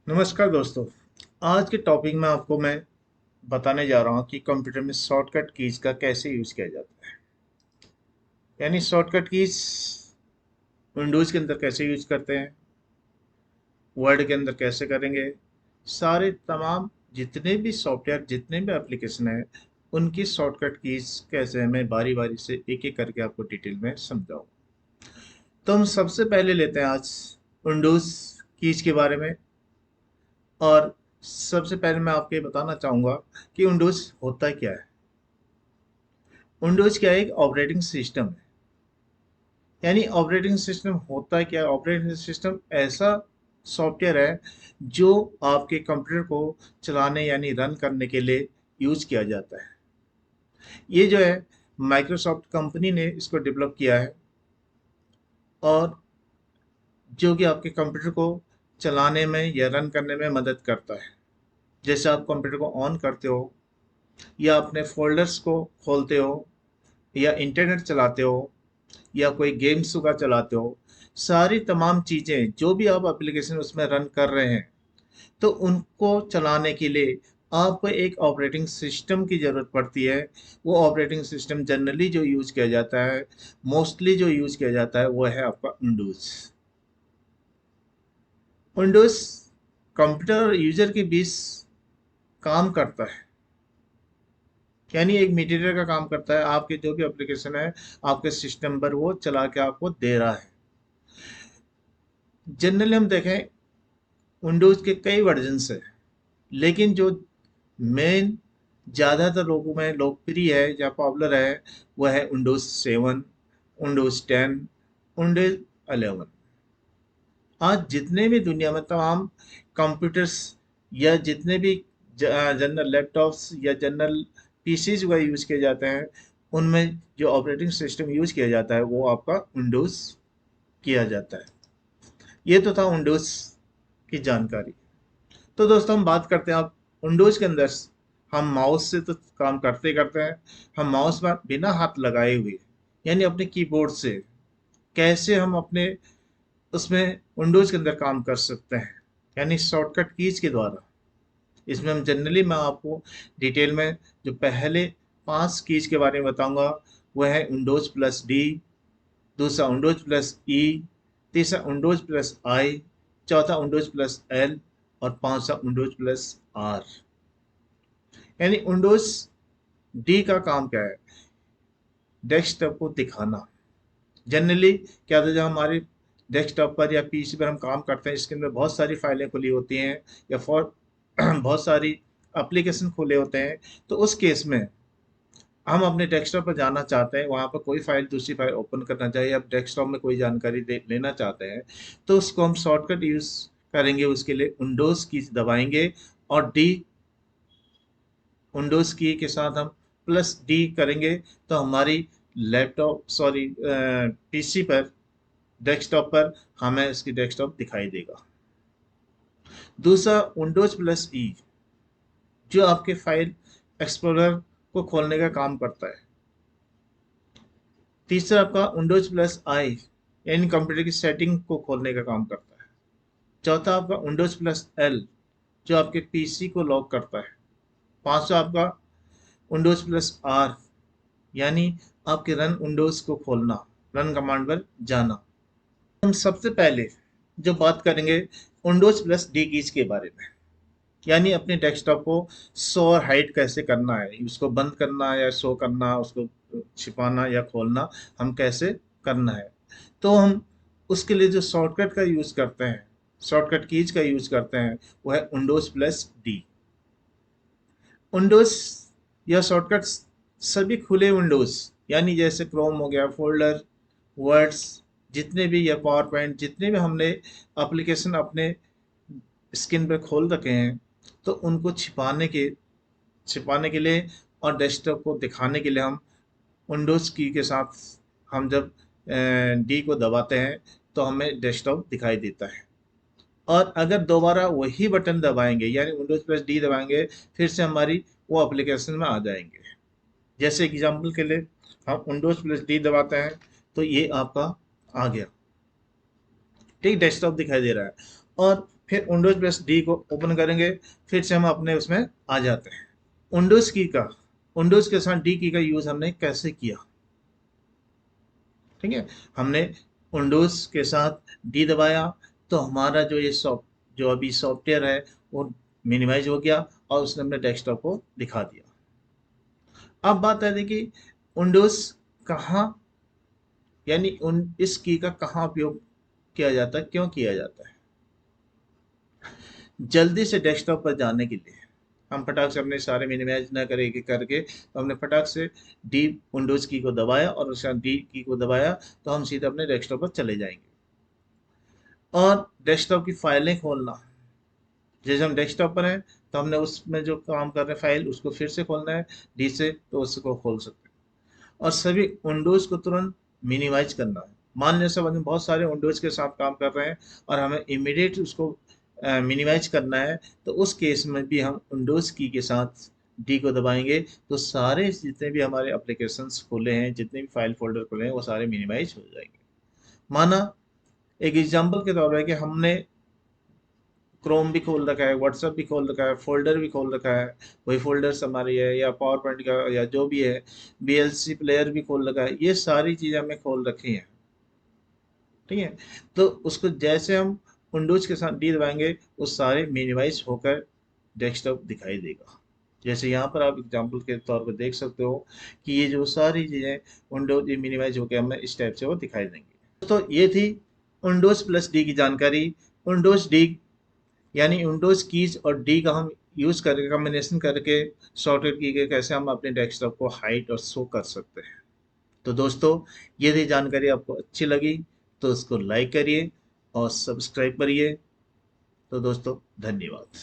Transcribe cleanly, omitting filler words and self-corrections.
नमस्कार दोस्तों। आज के टॉपिक में आपको मैं बताने जा रहा हूँ कि कंप्यूटर में शॉर्टकट कीज का कैसे यूज किया जाता है। यानी शॉर्टकट कीज विंडोज के अंदर कैसे यूज करते हैं, वर्ड के अंदर कैसे करेंगे, सारे तमाम जितने भी सॉफ्टवेयर जितने भी एप्लीकेशन हैं उनकी शॉर्टकट कीज कैसे है, मैं बारी बारी से एक एक करके आपको डिटेल में समझाऊँ। तो हम सबसे पहले लेते हैं आज विंडोज कीज के बारे में। और सबसे पहले मैं आपको ये बताना चाहूँगा कि विंडोज होता क्या है। विंडोज क्या है? एक ऑपरेटिंग सिस्टम है। यानी ऑपरेटिंग सिस्टम होता क्या है? ऑपरेटिंग सिस्टम ऐसा सॉफ्टवेयर है जो आपके कंप्यूटर को चलाने यानी रन करने के लिए यूज किया जाता है। ये जो है माइक्रोसॉफ्ट कंपनी ने इसको डेवलप किया है और जो कि आपके कंप्यूटर को चलाने में या रन करने में मदद करता है। जैसे आप कंप्यूटर को ऑन करते हो या अपने फोल्डर्स को खोलते हो या इंटरनेट चलाते हो या कोई गेम्स का चलाते हो, सारी तमाम चीज़ें जो भी आप एप्लीकेशन उसमें रन कर रहे हैं, तो उनको चलाने के लिए आपको एक ऑपरेटिंग सिस्टम की ज़रूरत पड़ती है। वो ऑपरेटिंग सिस्टम जनरली जो यूज़ किया जाता है, मोस्टली जो यूज़ किया जाता है, वो है आपका विंडोज़। विंडोज़ कंप्यूटर और यूज़र के बीच काम करता है, यानी एक मीडिएटर का काम करता है। आपके जो भी एप्लीकेशन है आपके सिस्टम पर वो चला के आपको दे रहा है। जनरली हम देखें विंडोज़ के कई वर्जन्स हैं, लेकिन जो मेन ज़्यादातर लोगों में लोकप्रिय है या पॉपुलर है वो है विंडोज़ 7, विंडोज़ 10, विंडोज़ 11। आज जितने भी दुनिया में तमाम कंप्यूटर्स या जितने भी जनरल लैपटॉप्स या जनरल पीसीज का यूज़ किए जाते हैं, उनमें जो ऑपरेटिंग सिस्टम यूज़ किया जाता है वो आपका विंडोज़ किया जाता है। ये तो था विंडोज़ की जानकारी। तो दोस्तों हम बात करते हैं अब विंडोज़ के अंदर हम माउस से तो काम करते करते हैं, हम माउस में बिना हाथ लगाए हुए यानी अपने कीबोर्ड से कैसे हम अपने उसमें विंडोज़ के अंदर काम कर सकते हैं, यानी शॉर्टकट कीज के द्वारा। इसमें हम जनरली मैं आपको डिटेल में जो पहले 5 कीज के बारे में बताऊंगा वह है विंडोज़ प्लस डी, दूसरा विंडोज़ प्लस ई, तीसरा विंडोज़ प्लस आई, चौथा विंडोज़ प्लस एल और पांचवा विंडोज़ प्लस आर। यानी विंडोज़ डी का काम क्या है? डेस्कटॉप को दिखाना। जनरली क्या होता है, जब हमारे डेस्कटॉप पर या पीसी पर हम काम करते हैं, इसके अंदर बहुत सारी फाइलें खुली होती हैं या फॉर बहुत सारी एप्लीकेशन खुले होते हैं। तो उस केस में हम अपने डेस्कटॉप पर जाना चाहते हैं, वहाँ पर कोई फाइल दूसरी फाइल ओपन करना चाहिए, अब डेस्कटॉप में कोई जानकारी लेना चाहते हैं, तो उसको हम शॉर्टकट यूज़ करेंगे। उसके लिए विंडोज़ की दबाएंगे और डी, विंडोज़ की के साथ हम प्लस डी करेंगे तो हमारी लैपटॉप सॉरी पीसी पर डेस्कटॉप पर हमें इसकी डेस्कटॉप दिखाई देगा। दूसरा विंडोज प्लस ई जो आपके फाइल एक्सप्लोरर को खोलने का काम करता है। तीसरा आपका विंडोज प्लस आई यानी कंप्यूटर की सेटिंग को खोलने का काम करता है। चौथा आपका विंडोज प्लस एल जो आपके पीसी को लॉक करता है। पांचवा आपका विंडोज प्लस आर यानी आपके रन विंडोज को खोलना, रन कमांड पर जाना। हम सबसे पहले जो बात करेंगे विंडोज प्लस डी कीज के बारे में, यानी अपने डेस्कटॉप को शो और हाइड कैसे करना है, उसको बंद करना या शो करना, उसको छिपाना या खोलना हम कैसे करना है। तो हम उसके लिए जो शॉर्टकट का यूज़ करते हैं, शॉर्टकट कीज का यूज़ करते हैं, वो है विंडोज प्लस डी। विंडोज या शॉर्टकट सभी खुले विंडोज यानी जैसे क्रोम हो गया, फोल्डर, वर्ड्स, जितने भी या पावर पॉइंट जितने भी हमने एप्लीकेशन अपने स्क्रीन पे खोल रखे हैं, तो उनको छिपाने के लिए और डेस्कटॉप को दिखाने के लिए हम विंडोज़ की के साथ हम जब डी को दबाते हैं तो हमें डेस्कटॉप दिखाई देता है। और अगर दोबारा वही बटन दबाएंगे यानी विंडोज प्लस डी दबाएंगे, फिर से हमारी वो एप्लीकेशन में आ जाएंगे। जैसे एग्जांपल के लिए हम विंडोज प्लस डी दबाते हैं तो ये आपका आ गया, ठीक, डेस्कटॉप दिखाई दे रहा है। और फिर विंडोज प्लस डी को ओपन करेंगे, फिर से हम अपने उसमें आ जाते हैं। विंडोज की का विंडोज के साथ डी की का यूज हमने कैसे किया, ठीक है। हमने विंडोज के साथ डी दबाया तो हमारा जो अभी सॉफ्टवेयर है वो मिनिमाइज हो गया और उसने अपने डेस्कटॉप को दिखा दिया। अब बात है देखिए विंडोज कहाँ, यानी उन इस की का कहाँ उपयोग किया जाता है, क्यों किया जाता है। जल्दी से डेस्कटॉप पर जाने के लिए हम फटाक से अपने सारे मिनिमाइज ना करेंगे करके, तो हमने फटाक से डी विंडोज की को दबाया और उसके बाद डी की को दबाया तो हम सीधे अपने डेस्कटॉप पर चले जाएंगे। और डेस्कटॉप की फाइलें खोलना, जैसे हम डेस्कटॉप पर हैं तो हमने उसमें जो काम कर रहे हैं फाइल उसको फिर से खोलना है डी से, तो उसको खोल सकते हैं। और सभी विंडोज को तुरंत मिनिमाइज करना है। मान लें सब हम बहुत सारे विंडोज के साथ काम कर रहे हैं और हमें इमीडिएट उसको मिनिमाइज करना है, तो उस केस में भी हम विंडोज की के साथ डी को दबाएंगे तो सारे जितने भी हमारे एप्लीकेशंस खोले हैं, जितने भी फाइल फोल्डर खोले हैं, वो सारे मिनिमाइज हो जाएंगे। माना एक एग्जांपल के तौर पर कि हमने क्रोम भी खोल रखा है, व्हाट्सएप भी खोल रखा है, फोल्डर भी खोल रखा है, वही फोल्डर्स हमारी है या पावर पॉइंट का या जो भी है, वीएलसी प्लेयर भी खोल रखा है, ये सारी चीज़ें हमने खोल रखी हैं, ठीक है। तो उसको जैसे हम विंडोज के साथ डी दबाएंगे वो सारे मिनिमाइज होकर डेस्कटॉप दिखाई देगा। जैसे यहाँ पर आप एग्जांपल के तौर पर देख सकते हो कि ये जो सारी चीज़ें विंडोज मिनिमाइज होकर हमें इस टाइप से वो दिखाई देंगे। तो ये थी विंडोज प्लस डी की जानकारी। विंडोज डी यानी विंडोज कीज और डी का हम यूज़ करके कॉम्बिनेशन करके सॉर्टेड की के कैसे हम अपने डेस्कटॉप को हाइड और शो कर सकते हैं। तो दोस्तों यदि जानकारी आपको अच्छी लगी तो उसको लाइक करिए और सब्सक्राइब करिए। तो दोस्तों धन्यवाद।